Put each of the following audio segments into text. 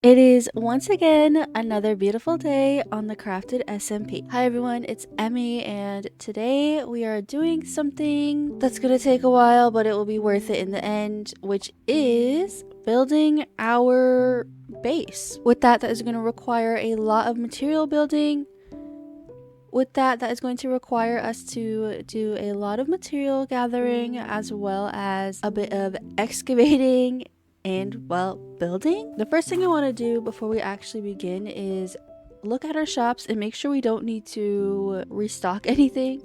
It is once again another beautiful day on the Crafted SMP. Hi everyone, it's Emmy, and today we are doing something that's gonna take a while, but it will be worth it in the end, which is building our base. With that is gonna require a lot of material building. With that is going to require us to do a lot of material gathering as well as a bit of excavating and, well, building. The first thing I want to do before we actually begin is look at our shops and make sure we don't need to restock anything.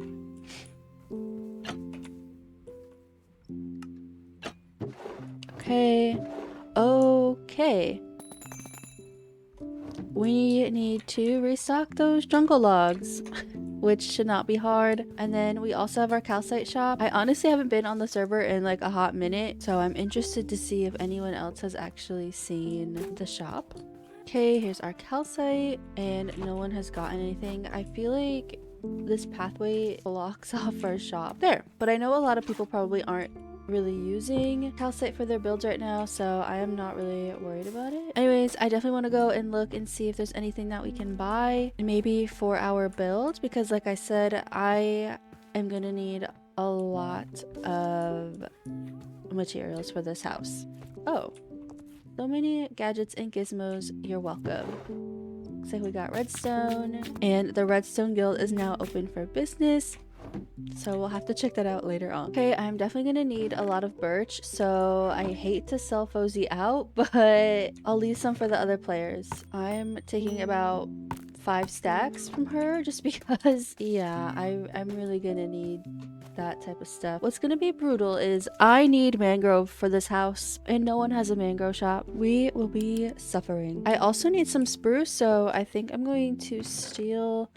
Okay. We need to restock those jungle logs, which should not be hard. And then we also have our calcite shop. I honestly haven't been on the server in like a hot minute, so I'm interested to see if anyone else has actually seen the shop. Okay, here's our calcite, and no one has gotten anything. I feel like this pathway blocks off our shop. There, but I know a lot of people probably aren't really using calcite for their builds right now, so I am not really worried about it. Anyways, I definitely want to go and look and see if there's anything that we can buy, maybe for our build, because like I said, I am gonna need a lot of materials for this house. Oh, so many gadgets and gizmos, you're welcome. Looks like we got redstone, and the redstone guild is now open for business, so we'll have to check that out later on. Okay, I'm definitely gonna need a lot of birch, so I hate to sell Fozy out, but I'll leave some for the other players. I'm taking about 5 stacks from her just because, yeah, I'm really gonna need that type of stuff. What's gonna be brutal is I need mangrove for this house, and no one has a mangrove shop. We will be suffering. I also need some spruce, so I think I'm going to steal.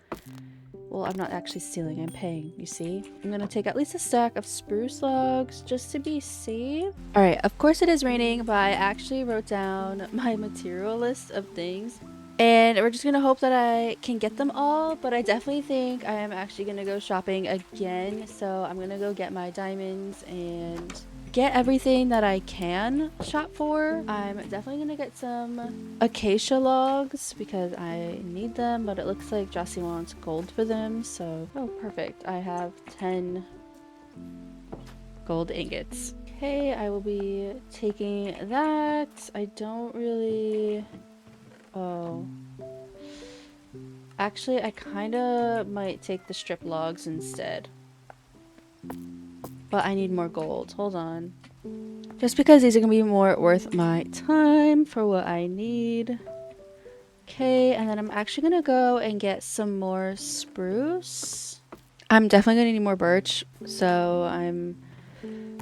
Well, I'm not actually stealing, I'm paying, you see? I'm gonna take at least a stack of spruce logs just to be safe. Alright, of course it is raining, but I actually wrote down my material list of things. And we're just gonna hope that I can get them all, but I definitely think I am actually gonna go shopping again. So I'm gonna go get my diamonds and get everything that I can shop for. I'm definitely gonna get some acacia logs because I need them, but it looks like Jossie wants gold for them, so oh perfect. I have 10 gold ingots. Okay, I will be taking that. I don't really... Oh. Actually, I kinda might take the strip logs instead. But I need more gold. Hold on. Just because these are gonna be more worth my time for what I need. Okay, and then I'm actually gonna go and get some more spruce. I'm definitely gonna need more birch, so I'm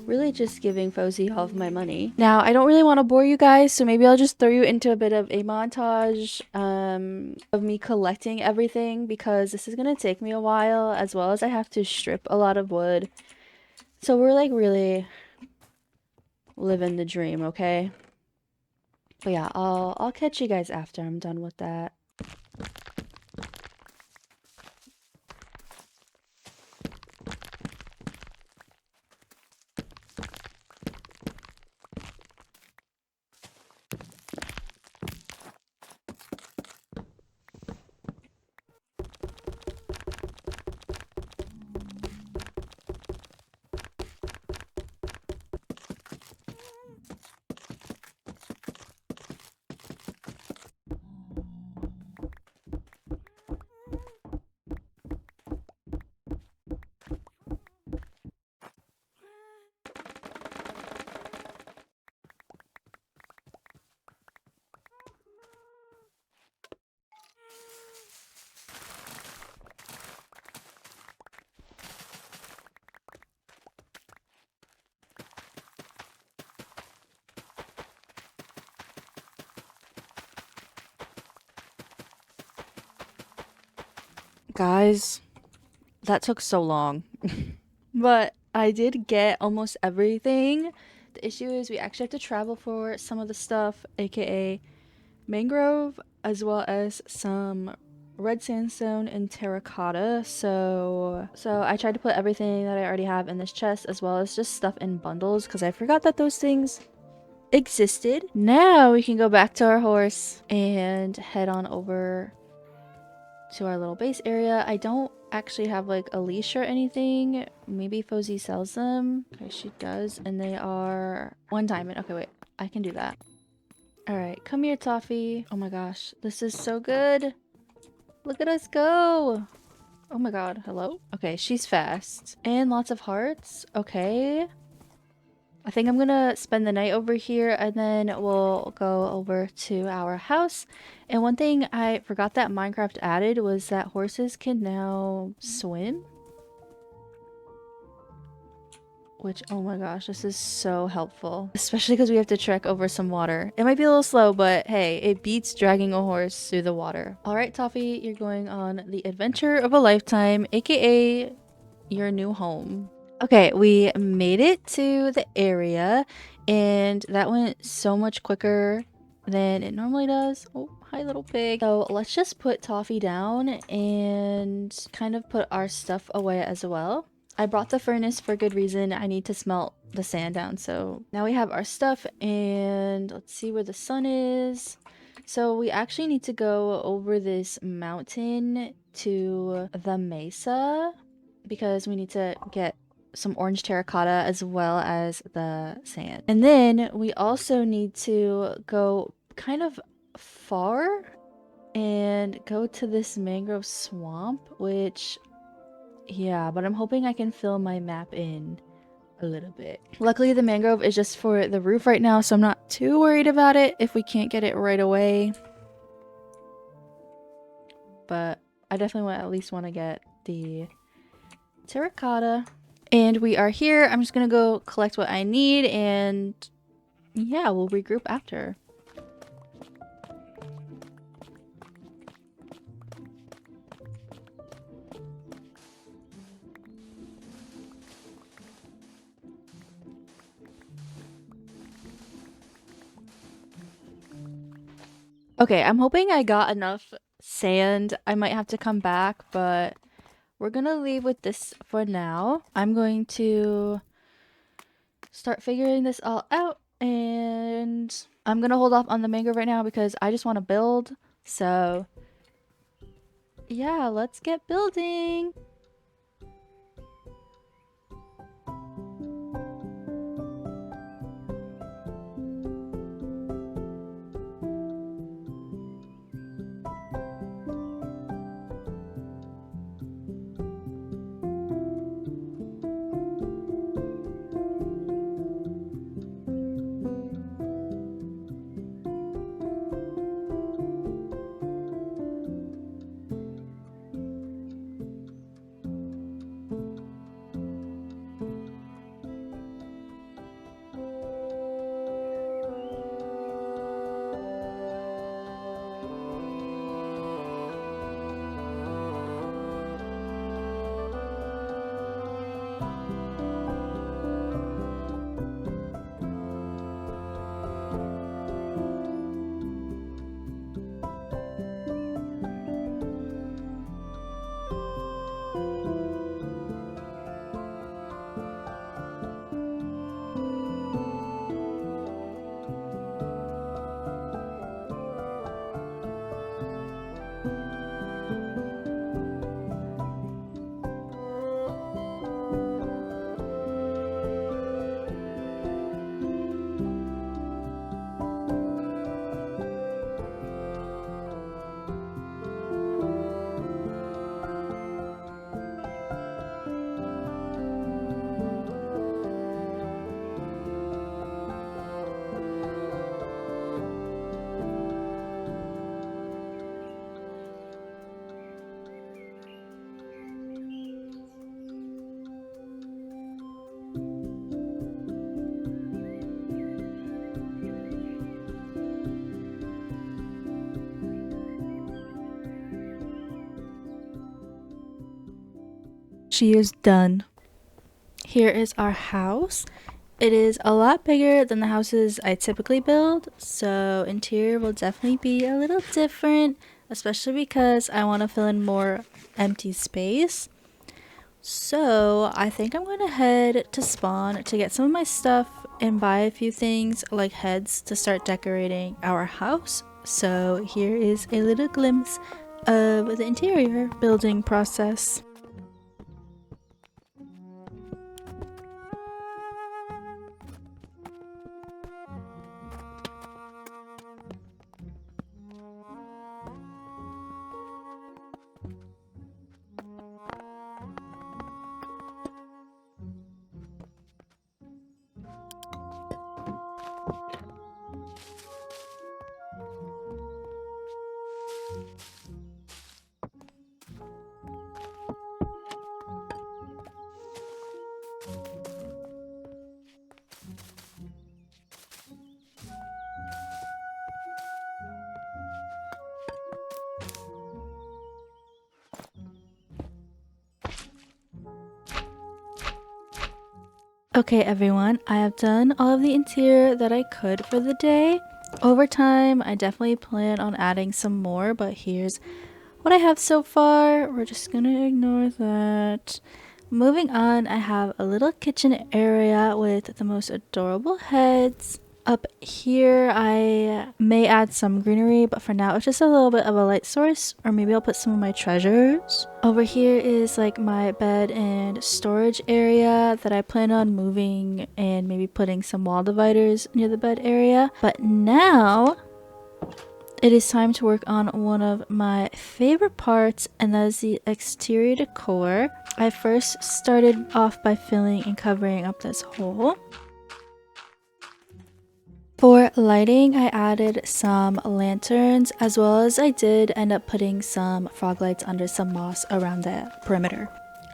really just giving Fozy all of my money. Now, I don't really want to bore you guys, so maybe I'll just throw you into a bit of a montage of me collecting everything because this is gonna take me a while, as well as I have to strip a lot of wood. So we're like really living the dream, okay? But yeah, I'll catch you guys after I'm done with that. Guys, that took so long. But I did get almost everything. The issue is we actually have to travel for some of the stuff, aka mangrove, as well as some red sandstone and terracotta. So I tried to put everything that I already have in this chest, as well as just stuff in bundles, because I forgot that those things existed. Now we can go back to our horse and head on over to our little base area. I don't actually have like a leash or anything. Maybe Fozzie sells them. Okay, she does. And they are 1 diamond. Okay, wait. I can do that. All right, come here, Toffee. Oh my gosh, this is so good. Look at us go. Oh my god, hello? Okay, she's fast. And lots of hearts. Okay. I think I'm gonna spend the night over here and then we'll go over to our house. And one thing I forgot that Minecraft added was that horses can now swim. Which, oh my gosh, this is so helpful. Especially because we have to trek over some water. It might be a little slow, but hey, it beats dragging a horse through the water. Alright, Toffee, you're going on the adventure of a lifetime, aka your new home. Okay, we made it to the area, and that went so much quicker than it normally does. Oh, hi, little pig. So let's just put Toffee down and kind of put our stuff away as well. I brought the furnace for good reason. I need to smelt the sand down. So now we have our stuff, and let's see where the sun is. So we actually need to go over this mountain to the mesa because we need to get some orange terracotta as well as the sand. And then we also need to go kind of far and go to this mangrove swamp, which, yeah, but I'm hoping I can fill my map in a little bit. Luckily, the mangrove is just for the roof right now, so I'm not too worried about it if we can't get it right away. But I definitely at least want to get the terracotta. And we are here. I'm just gonna go collect what I need, and yeah, we'll regroup after. Okay, I'm hoping I got enough sand. I might have to come back, but we're gonna leave with this for now. I'm going to start figuring this all out, and I'm gonna hold off on the mangrove right now because I just want to build. So yeah, let's get building. She is done. Here is our house. It is a lot bigger than the houses I typically build, so interior will definitely be a little different, especially because I want to fill in more empty space. So I think I'm going to head to spawn to get some of my stuff and buy a few things like heads to start decorating our house. So here is a little glimpse of the interior building process. Okay everyone, I have done all of the interior that I could for the day. Over time, I definitely plan on adding some more, but here's what I have so far. We're just gonna ignore that. Moving on, I have a little kitchen area with the most adorable heads. Up here, I may add some greenery, but for now it's just a little bit of a light source, or maybe I'll put some of my treasures. Over here is like my bed and storage area that I plan on moving and maybe putting some wall dividers near the bed area. But now it is time to work on one of my favorite parts, and that is the exterior decor. I first started off by filling and covering up this hole. For lighting, I added some lanterns, as well as I did end up putting some frog lights under some moss around the perimeter.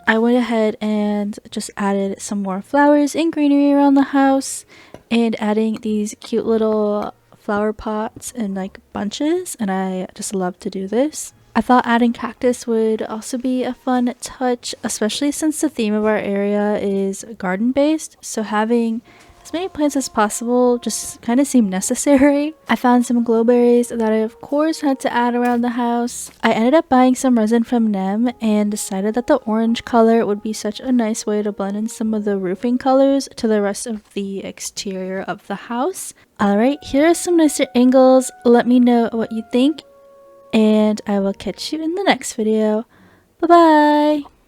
I went ahead and just added some more flowers and greenery around the house, and adding these cute little flower pots in like bunches, and I just love to do this. I thought adding cactus would also be a fun touch, especially since the theme of our area is garden based, so having as many plants as possible just kind of seemed necessary. I found some glowberries that I of course had to add around the house. I ended up buying some resin from Nem and decided that the orange color would be such a nice way to blend in some of the roofing colors to the rest of the exterior of the house. Alright, here are some nicer angles. Let me know what you think, and I will catch you in the next video. Bye bye!